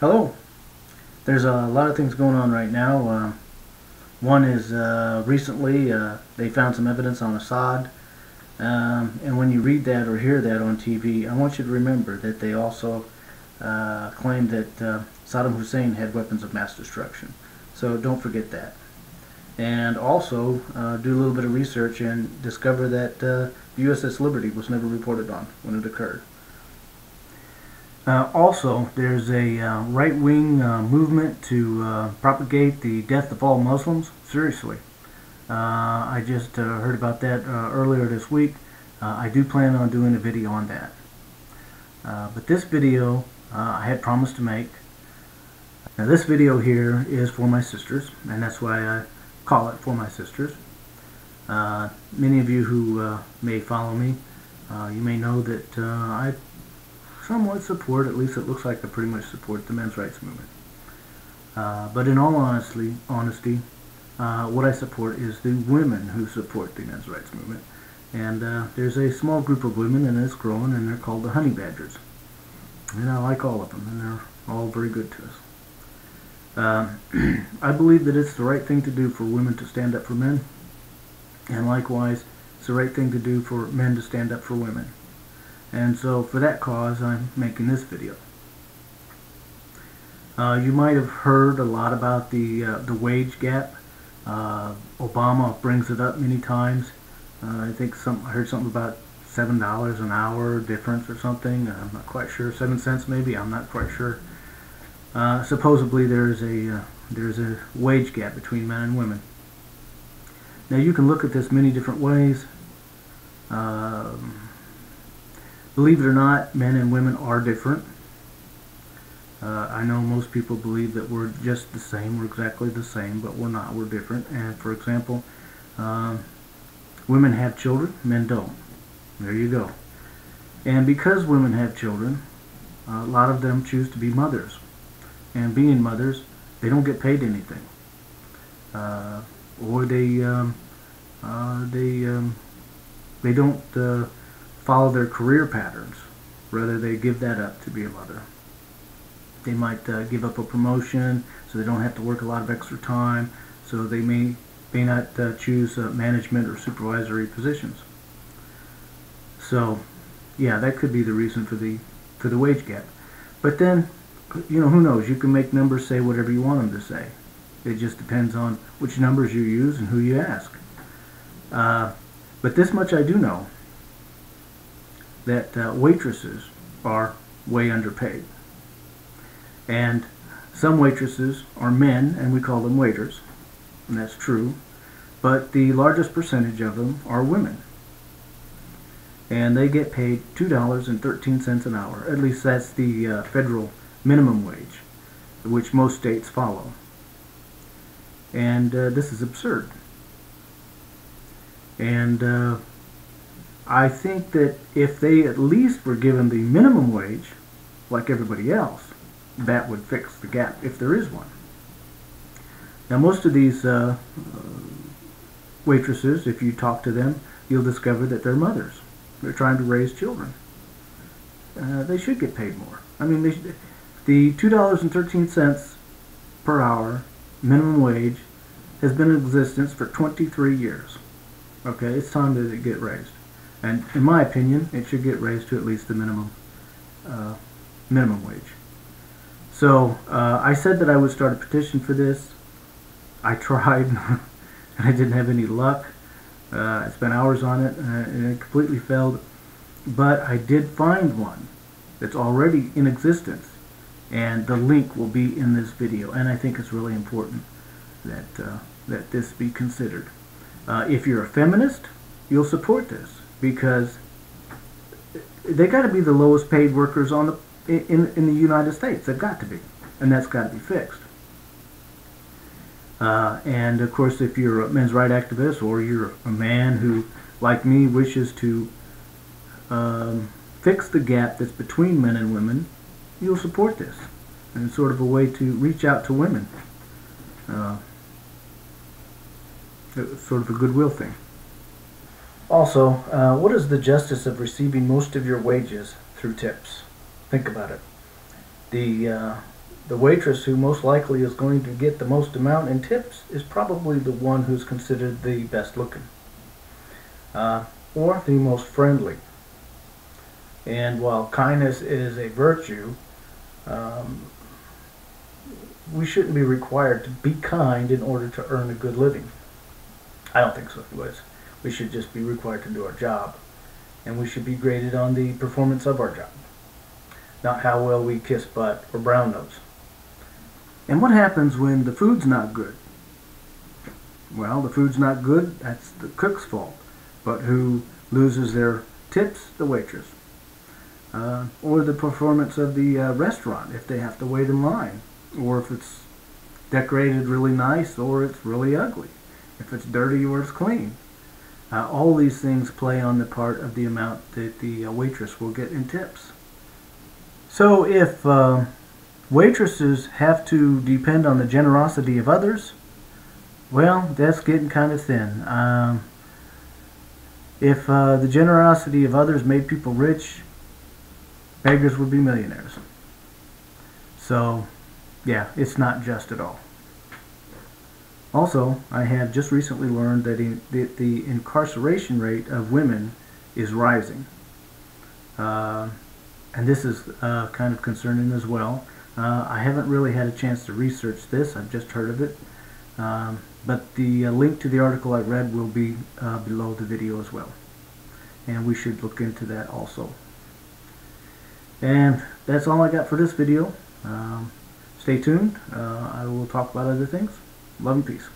Hello. There's a lot of things going on right now. One is recently they found some evidence on Assad, and when you read that or hear that on TV, I want you to remember that they also claimed that Saddam Hussein had weapons of mass destruction. So don't forget that. And also do a little bit of research and discover that the USS Liberty was never reported on when it occurred. Also, there's a right-wing movement to propagate the death of all Muslims. Seriously. I just heard about that earlier this week. I do plan on doing a video on that. But this video I had promised to make. Now this video here is for my sisters, and that's why I call it For My Sisters. Many of you who may follow me, you may know that I somewhat support, at least it looks like I pretty much support, the men's rights movement. But in all honesty, what I support is the women who support the men's rights movement. And there's a small group of women, and it's growing, and they're called the honey badgers. And I like all of them, and they're all very good to us. I believe that it's the right thing to do for women to stand up for men, and likewise, it's the right thing to do for men to stand up for women. And so for that cause, I'm making this video. You might have heard a lot about the wage gap. Obama brings it up many times. I think I heard something about $7 an hour difference or something. I'm not quite sure. 7 cents maybe. I'm not quite sure. Supposedly there's a wage gap between men and women. Now you can look at this many different ways. Believe it or not, men and women are different. I know most people believe that we're just the same, we're exactly the same, but we're not, we're different. And for example, women have children, men don't. There you go. And because women have children, a lot of them choose to be mothers. And being mothers, they don't get paid anything. Or they don't follow their career patterns. Rather, they give that up to be a mother. They might give up a promotion so they don't have to work a lot of extra time, so they may not choose management or supervisory positions. So yeah, that could be the reason for the wage gap. But then, you know, who knows, you can make numbers say whatever you want them to say. It just depends on which numbers you use and who you ask. But this much I do know, that waitresses are way underpaid. And some waitresses are men, and we call them waiters, and that's true, but the largest percentage of them are women. And they get paid $2.13 an hour. At least that's the federal minimum wage, which most states follow. And this is absurd. And I think that if they at least were given the minimum wage, like everybody else, that would fix the gap, if there is one. Now most of these waitresses, if you talk to them, you'll discover that they're mothers. They're trying to raise children. They should get paid more. I mean, the $2.13 per hour minimum wage has been in existence for 23 years. Okay, it's time that it get raised. And in my opinion, it should get raised to at least the minimum wage. So I said that I would start a petition for this. I tried, and I didn't have any luck. I spent hours on it, and it completely failed. But I did find one that's already in existence, and the link will be in this video. And I think it's really important that this be considered. If you're a feminist, you'll support this, because they got to be the lowest paid workers in the United States. They've got to be, and that's got to be fixed. And of course, if you're a men's rights activist, or you're a man who, like me, wishes to fix the gap that's between men and women, you'll support this. And it's sort of a way to reach out to women. Sort of a goodwill thing. Also, what is the justice of receiving most of your wages through tips? Think about it. The the waitress who most likely is going to get the most amount in tips is probably the one who's considered the best looking, or the most friendly. And while kindness is a virtue, we shouldn't be required to be kind in order to earn a good living. I don't think so, anyways. We should just be required to do our job, and we should be graded on the performance of our job, not how well we kiss butt or brown nose. And what happens when the food's not good? Well, the food's not good, that's the cook's fault. But who loses their tips? The waitress. Or the performance of the restaurant, if they have to wait in line, or if it's decorated really nice or it's really ugly, if it's dirty or it's clean. All these things play on the part of the amount that the waitress will get in tips. So if waitresses have to depend on the generosity of others, well, that's getting kind of thin. If the generosity of others made people rich, beggars would be millionaires. So, yeah, it's not just at all. Also, I have just recently learned that the incarceration rate of women is rising. And this is kind of concerning as well. I haven't really had a chance to research this. I've just heard of it. But the link to the article I read will be below the video as well. And we should look into that also. And that's all I got for this video. Stay tuned. I will talk about other things. Love and peace.